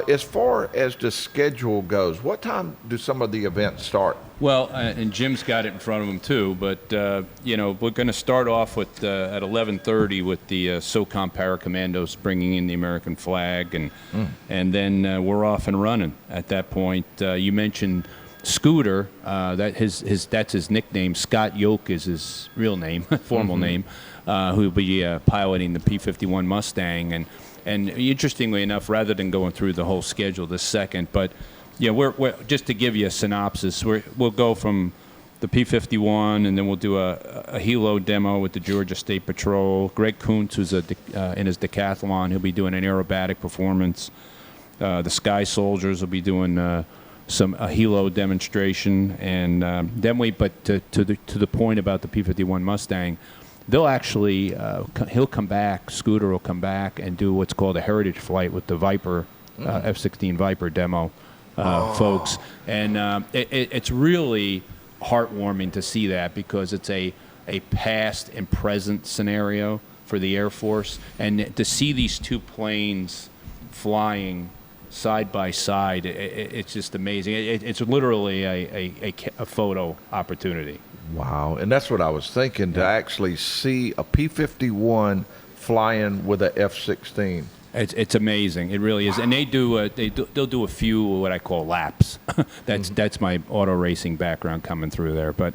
As far as the schedule goes, what time do some of the events start? Well, and Jim's got it in front of him too, but we're going to start off with at 11:30 with the SOCOM Paracommandos bringing in the American flag, and then we're off and running at that point. You mentioned Scooter, that's his nickname. Scott Yoke is his real name, formal name, who will be piloting the P-51 Mustang. And interestingly enough, rather than going through the whole schedule this second, but we're just to give you a synopsis, we'll go from the P-51, and then we'll do a helo demo with the Georgia State Patrol. Greg Kuntz, who's in his decathlon, he'll be doing an aerobatic performance. The Sky Soldiers will be doing a helo demonstration, and then to the point about the P-51 Mustang, they'll actually Scooter will come back and do what's called a heritage flight with the Viper, F-16 Viper demo folks, and it's really heartwarming to see that, because it's a past and present scenario for the Air Force, and to see these two planes flying side by side, it's just amazing. It's literally a photo opportunity. Wow, and that's what I was thinking, to actually see a P-51 flying with a F-16. It's amazing. It really is, and they'll do a few what I call laps. That's my auto racing background coming through there, but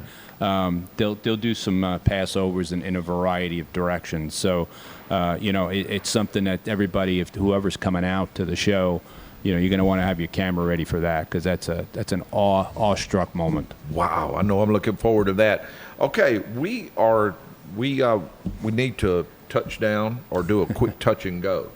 they'll do some passovers in a variety of directions. So it's something that everybody, whoever's coming out to the show, you're going to want to have your camera ready for that, because that's an awestruck moment. Wow, I know I'm looking forward to that. Okay, we need to touch down or do a quick touch and go.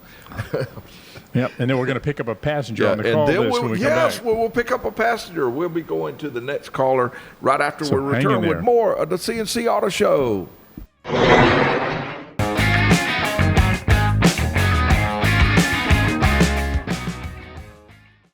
Yep, and then we're going to pick up a passenger on the call list when we come back. Yes, we'll pick up a passenger. We'll be going to the next caller right after we return with more of the C&C Auto Show.